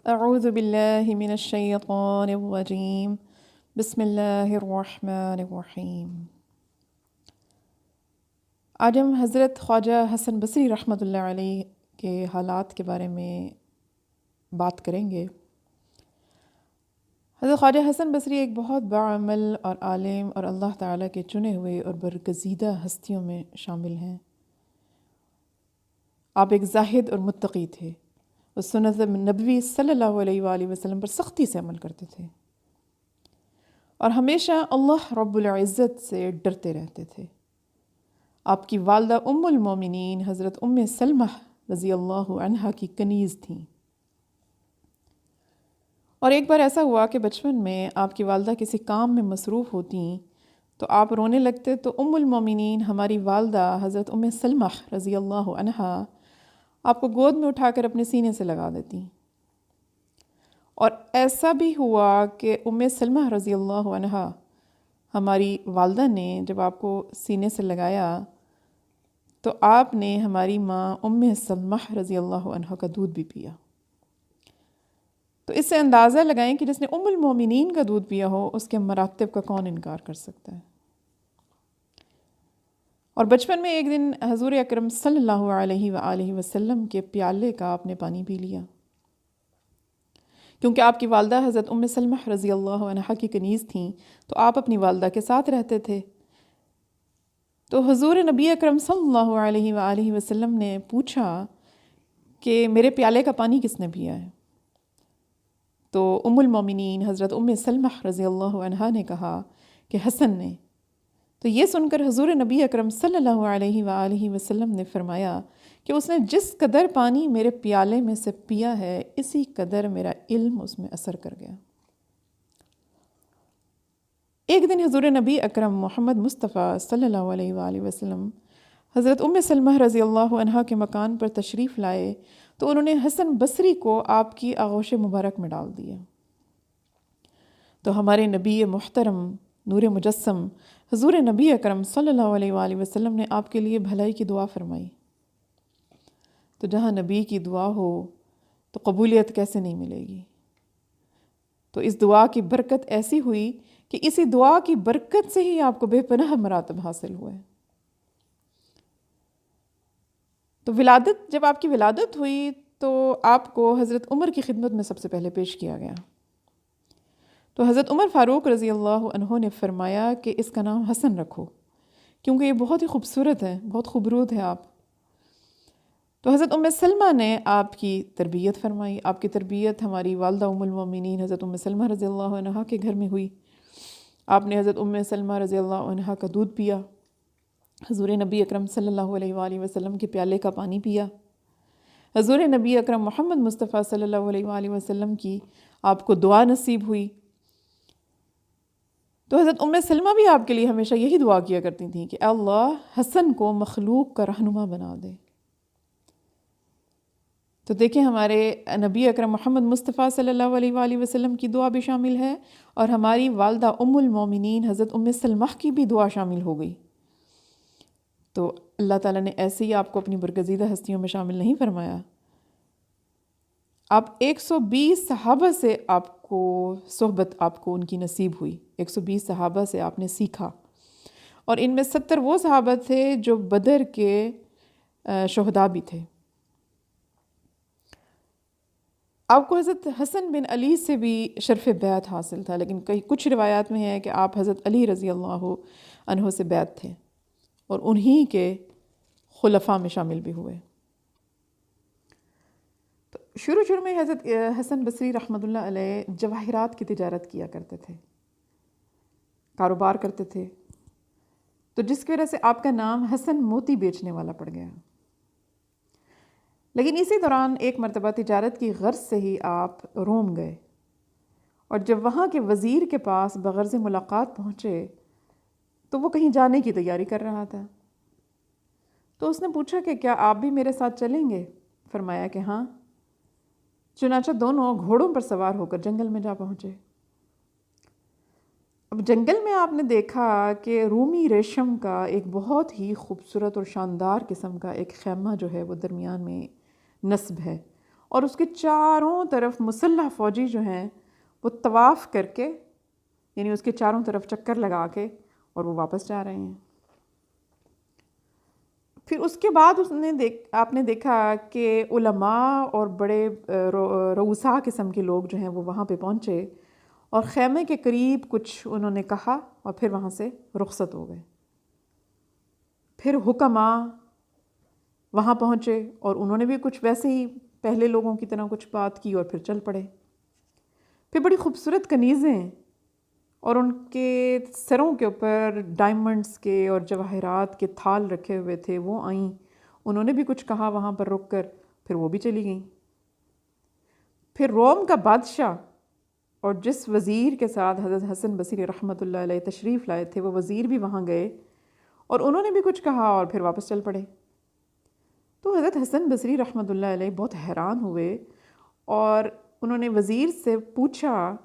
اعوذ باللہ من الشیطان الرجیم بسم اللہ الرحمن الرحیم۔ آج ہم حضرت خواجہ حسن بصری رحمۃ اللہ علیہ کے حالات کے بارے میں بات کریں گے۔ حضرت خواجہ حسن بصری ایک بہت باعمل اور عالم اور اللہ تعالیٰ کے چنے ہوئے اور برگزیدہ ہستیوں میں شامل ہیں۔ آپ ایک زاہد اور متقی تھے، اور سنت نبوی صلی اللہ علیہ وآلہ وسلم پر سختی سے عمل کرتے تھے، اور ہمیشہ اللہ رب العزت سے ڈرتے رہتے تھے۔ آپ کی والدہ ام المومنین حضرت ام سلمہ رضی اللہ عنہا کی کنیز تھیں، اور ایک بار ایسا ہوا کہ بچپن میں آپ کی والدہ کسی کام میں مصروف ہوتیں تو آپ رونے لگتے، تو ام المومنین ہماری والدہ حضرت ام سلمہ رضی اللہ عنہا آپ کو گود میں اٹھا کر اپنے سینے سے لگا دیتی۔ اور ایسا بھی ہوا کہ ام سلمہ رضی اللہ عنہا ہماری والدہ نے جب آپ کو سینے سے لگایا تو آپ نے ہماری ماں ام سلمہ رضی اللہ عنہا کا دودھ بھی پیا۔ تو اس سے اندازہ لگائیں کہ جس نے ام المومنین کا دودھ پیا ہو اس کے مراتب کا کون انکار کر سکتا ہے۔ اور بچپن میں ایک دن حضور اکرم صلی اللہ علیہ وآلہ وسلم کے پیالے کا آپ نے پانی پی لیا، کیونکہ آپ کی والدہ حضرت ام سلمہ رضی اللہ عنہا کی کنیز تھیں تو آپ اپنی والدہ کے ساتھ رہتے تھے۔ تو حضور نبی اکرم صلی اللہ علیہ وآلہ وسلم نے پوچھا کہ میرے پیالے کا پانی کس نے پیا ہے؟ تو ام المومنین حضرت ام سلمہ رضی اللہ عنہا نے کہا کہ حسن نے۔ تو یہ سن کر حضور نبی اکرم صلی اللہ علیہ وآلہ وسلم نے فرمایا کہ اس نے جس قدر پانی میرے پیالے میں سے پیا ہے اسی قدر میرا علم اس میں اثر کر گیا۔ ایک دن حضور نبی اکرم محمد مصطفیٰ صلی اللہ علیہ وآلہ وسلم حضرت ام سلمہ رضی اللہ عنہا کے مکان پر تشریف لائے تو انہوں نے حسن بصری کو آپ کی آغوش مبارک میں ڈال دیا۔ تو ہمارے نبی محترم نور مجسم حضور نبی اکرم صلی اللہ علیہ وآلہ وسلم نے آپ کے لیے بھلائی کی دعا فرمائی۔ تو جہاں نبی کی دعا ہو تو قبولیت کیسے نہیں ملے گی؟ تو اس دعا کی برکت ایسی ہوئی کہ اسی دعا کی برکت سے ہی آپ کو بے پناہ مراتب حاصل ہوئے۔ تو جب آپ کی ولادت ہوئی تو آپ کو حضرت عمر کی خدمت میں سب سے پہلے پیش کیا گیا۔ تو حضرت عمر فاروق رضی اللہ عنہ نے فرمایا کہ اس کا نام حسن رکھو، کیونکہ یہ بہت ہی خوبصورت ہے، بہت خوبرود ہے آپ۔ تو حضرت ام سلمہ نے آپ کی تربیت فرمائی۔ آپ کی تربیت ہماری والدہ ام المومنین حضرت ام سلمہ رضی اللہ عنہا کے گھر میں ہوئی۔ آپ نے حضرت ام سلمہ رضی اللہ عنہا کا دودھ پیا، حضور نبی اکرم صلی اللہ علیہ وآلہ وسلم کے پیالے کا پانی پیا، حضور نبی اکرم محمد مصطفیٰ صلی اللہ علیہ وآلہ وسلم کی آپ کو دعا نصیب ہوئی۔ تو حضرت ام سلمہ بھی آپ کے لیے ہمیشہ یہی دعا کیا کرتی تھیں کہ اے اللہ حسن کو مخلوق کا رہنما بنا دے۔ تو دیکھیں ہمارے نبی اکرم محمد مصطفیٰ صلی اللہ علیہ وآلہ وسلم کی دعا بھی شامل ہے، اور ہماری والدہ ام المومنین حضرت ام سلمہ کی بھی دعا شامل ہو گئی۔ تو اللہ تعالیٰ نے ایسے ہی آپ کو اپنی برگزیدہ ہستیوں میں شامل نہیں فرمایا۔ آپ 120 صحابہ سے آپ کو صحبت آپ کو ان کی نصیب ہوئی، 120 صحابہ سے آپ نے سیکھا، اور ان میں 70 وہ صحابہ تھے جو بدر کے شہداء بھی تھے۔ آپ کو حضرت حسن بن علی سے بھی شرف بیعت حاصل تھا، لیکن کچھ روایات میں ہے کہ آپ حضرت علی رضی اللہ عنہ سے بیعت تھے، اور انہی کے خلفاء میں شامل بھی ہوئے۔ تو شروع میں حضرت حسن بصری رحمۃ اللہ علیہ جواہرات کی تجارت کیا کرتے تھے، کاروبار کرتے تھے، تو جس کی وجہ سے آپ کا نام حسن موتی بیچنے والا پڑ گیا۔ لیکن اسی دوران ایک مرتبہ تجارت کی غرض سے ہی آپ روم گئے، اور جب وہاں کے وزیر کے پاس بغرض ملاقات پہنچے تو وہ کہیں جانے کی تیاری کر رہا تھا۔ تو اس نے پوچھا کہ کیا آپ بھی میرے ساتھ چلیں گے؟ فرمایا کہ ہاں۔ چنانچہ دونوں گھوڑوں پر سوار ہو کر جنگل میں جا پہنچے۔ اب جنگل میں آپ نے دیکھا کہ رومی ریشم کا ایک بہت ہی خوبصورت اور شاندار قسم کا ایک خیمہ جو ہے وہ درمیان میں نصب ہے، اور اس کے چاروں طرف مسلح فوجی جو ہیں وہ طواف کر کے، یعنی اس کے چاروں طرف چکر لگا کے، اور وہ واپس جا رہے ہیں۔ پھر اس کے بعد آپ نے دیکھا کہ علماء اور بڑے رؤساء قسم کے لوگ جو ہیں وہ وہاں پہ پہنچے، اور خیمے کے قریب کچھ انہوں نے کہا اور پھر وہاں سے رخصت ہو گئے۔ پھر حکماء وہاں پہنچے اور انہوں نے بھی کچھ ویسے ہی پہلے لوگوں کی طرح کچھ بات کی اور پھر چل پڑے۔ پھر بڑی خوبصورت کنیزیں اور ان کے سروں کے اوپر ڈائمنڈز کے اور جواہرات کے تھال رکھے ہوئے تھے، وہ آئیں، انہوں نے بھی کچھ کہا وہاں پر رک کر، پھر وہ بھی چلی گئیں۔ پھر روم کا بادشاہ اور جس وزیر کے ساتھ حضرت حسن بصری رحمۃ اللہ علیہ تشریف لائے تھے، وہ وزیر بھی وہاں گئے اور انہوں نے بھی کچھ کہا اور پھر واپس چل پڑے۔ تو حضرت حسن بصری رحمۃ اللہ علیہ بہت حیران ہوئے اور انہوں نے وزیر سے پوچھا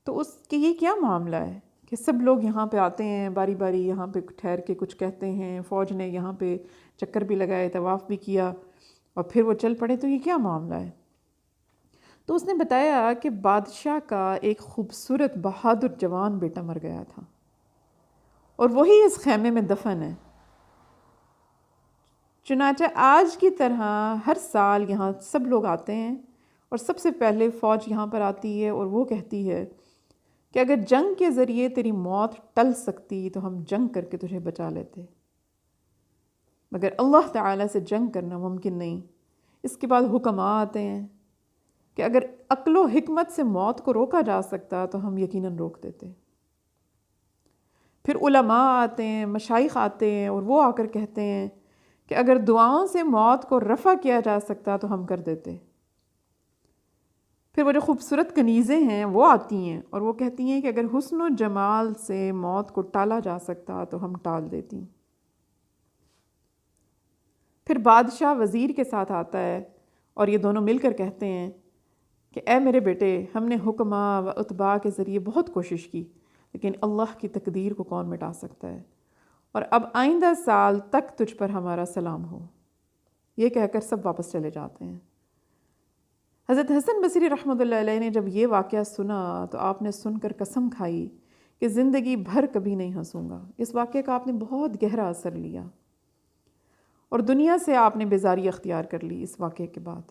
تو اس کہ یہ کیا معاملہ ہے کہ سب لوگ یہاں پہ آتے ہیں باری باری، یہاں پہ ٹھہر کے کچھ کہتے ہیں، فوج نے یہاں پہ چکر بھی لگائے، طواف بھی کیا اور پھر وہ چل پڑے، تو یہ کیا معاملہ ہے؟ تو اس نے بتایا کہ بادشاہ کا ایک خوبصورت بہادر جوان بیٹا مر گیا تھا اور وہی اس خیمے میں دفن ہے۔ چنانچہ آج کی طرح ہر سال یہاں سب لوگ آتے ہیں اور سب سے پہلے فوج یہاں پر آتی ہے اور وہ کہتی ہے کہ اگر جنگ کے ذریعے تیری موت ٹل سکتی تو ہم جنگ کر کے تجھے بچا لیتے، مگر اللہ تعالیٰ سے جنگ کرنا ممکن نہیں۔ اس کے بعد حکماء آتے ہیں کہ اگر عقل و حکمت سے موت کو روکا جا سکتا تو ہم یقیناً روک دیتے۔ پھر علماء آتے ہیں، مشائخ آتے ہیں اور وہ آ کر کہتے ہیں کہ اگر دعاؤں سے موت کو رفع کیا جا سکتا تو ہم کر دیتے۔ پھر وہ جو خوبصورت کنیزیں ہیں وہ آتی ہیں اور وہ کہتی ہیں کہ اگر حسن و جمال سے موت کو ٹالا جا سکتا تو ہم ٹال دیتی۔ پھر بادشاہ وزیر کے ساتھ آتا ہے اور یہ دونوں مل کر کہتے ہیں کہ اے میرے بیٹے، ہم نے حکماء و اتباع کے ذریعے بہت کوشش کی، لیکن اللہ کی تقدیر کو کون مٹا سکتا ہے، اور اب آئندہ سال تک تجھ پر ہمارا سلام ہو۔ یہ کہہ کر سب واپس چلے جاتے ہیں۔ حضرت حسن بصری رحمۃ اللہ علیہ نے جب یہ واقعہ سنا تو آپ نے سن کر قسم کھائی کہ زندگی بھر کبھی نہیں ہنسوں گا۔ اس واقعے کا آپ نے بہت گہرا اثر لیا اور دنیا سے آپ نے بیزاری اختیار کر لی اس واقعے کے بعد،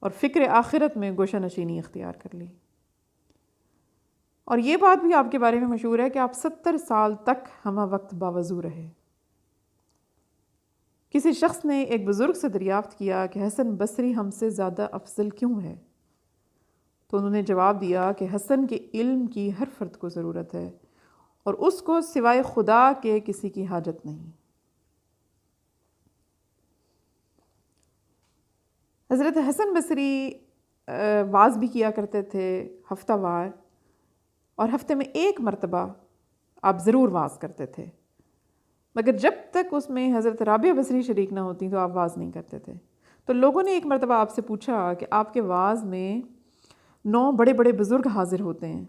اور فکر آخرت میں گوشہ نشینی اختیار کر لی۔ اور یہ بات بھی آپ کے بارے میں مشہور ہے کہ آپ 70 سال تک ہمہ وقت باوضو رہے۔ کسی شخص نے ایک بزرگ سے دریافت کیا کہ حسن بصری ہم سے زیادہ افضل کیوں ہے؟ تو انہوں نے جواب دیا کہ حسن کے علم کی ہر فرد کو ضرورت ہے اور اس کو سوائے خدا کے کسی کی حاجت نہیں۔ حضرت حسن بصری واز بھی کیا کرتے تھے ہفتہ وار، اور ہفتے میں ایک مرتبہ آپ ضرور واز کرتے تھے، مگر جب تک اس میں حضرت رابعہ بصری شریک نہ ہوتی تو آپ واز نہیں کرتے تھے۔ تو لوگوں نے ایک مرتبہ آپ سے پوچھا کہ آپ کے واز میں 9 بڑے بڑے بزرگ حاضر ہوتے ہیں،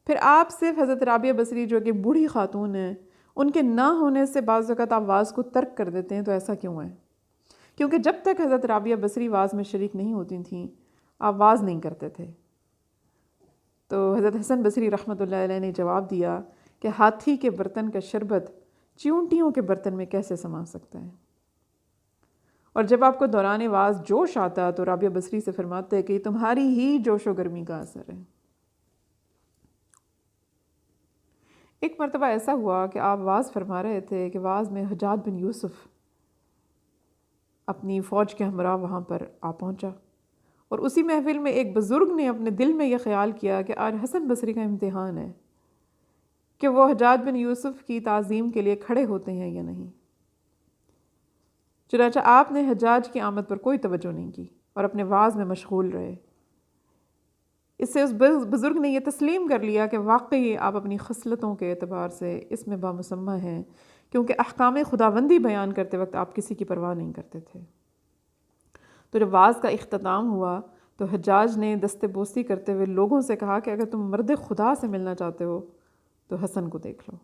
پھر آپ صرف حضرت رابعہ بصری جو کہ بوڑھی خاتون ہیں ان کے نہ ہونے سے بعض اوقات آپ واز کو ترک کر دیتے ہیں، تو ایسا کیوں ہے؟ کیونکہ جب تک حضرت رابعہ بصری واز میں شریک نہیں ہوتی تھیں آپ واز نہیں کرتے تھے۔ تو حضرت حسن بصری رحمۃ اللہ علیہ نے جواب دیا کہ ہاتھی کے برتن کا شربت چیونٹیوں کے برتن میں کیسے سما سکتا ہے؟ اور جب آپ کو دوران واز جوش آتا تو رابعہ بصری سے فرماتے کہ یہ تمہاری ہی جوش و گرمی کا اثر ہے۔ ایک مرتبہ ایسا ہوا کہ آپ واز فرما رہے تھے کہ واز میں حجاج بن یوسف اپنی فوج کے ہمراہ وہاں پر آ پہنچا، اور اسی محفل میں ایک بزرگ نے اپنے دل میں یہ خیال کیا کہ آج حسن بصری کا امتحان ہے کہ وہ حجاج بن یوسف کی تعظیم کے لیے کھڑے ہوتے ہیں یا نہیں۔ چنانچہ آپ نے حجاج کی آمد پر کوئی توجہ نہیں کی اور اپنے واز میں مشغول رہے۔ اس سے اس بزرگ نے یہ تسلیم کر لیا کہ واقعی آپ اپنی خصلتوں کے اعتبار سے اس میں بامسمہ ہیں، کیونکہ احکام خداوندی بیان کرتے وقت آپ کسی کی پرواہ نہیں کرتے تھے۔ تو جب واز کا اختتام ہوا تو حجاج نے دست بوسی کرتے ہوئے لوگوں سے کہا کہ اگر تم مرد خدا سے ملنا چاہتے ہو تو حسن کو دیکھ لو۔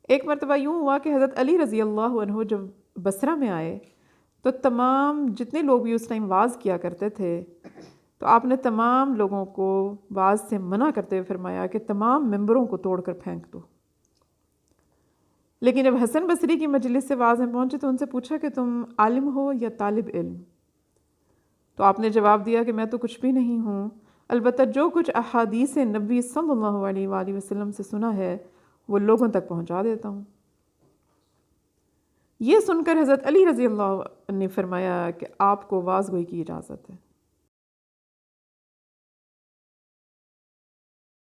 ایک مرتبہ یوں ہوا کہ حضرت علی رضی اللہ عنہ جب بصرہ میں آئے تو تمام جتنے لوگ بھی اس ٹائم واز کیا کرتے تھے تو آپ نے تمام لوگوں کو واز سے منع کرتے ہوئے فرمایا کہ تمام ممبروں کو توڑ کر پھینک دو۔ لیکن جب حسن بصری کی مجلس سے واز میں پہنچے تو ان سے پوچھا کہ تم عالم ہو یا طالب علم؟ تو آپ نے جواب دیا کہ میں تو کچھ بھی نہیں ہوں، البتہ جو کچھ احادیث نبی صلی اللہ علیہ وآلہ وسلم سے سنا ہے وہ لوگوں تک پہنچا دیتا ہوں۔ یہ سن کر حضرت علی رضی اللہ عنہ نے فرمایا کہ آپ کو واز گوئی کی اجازت ہے۔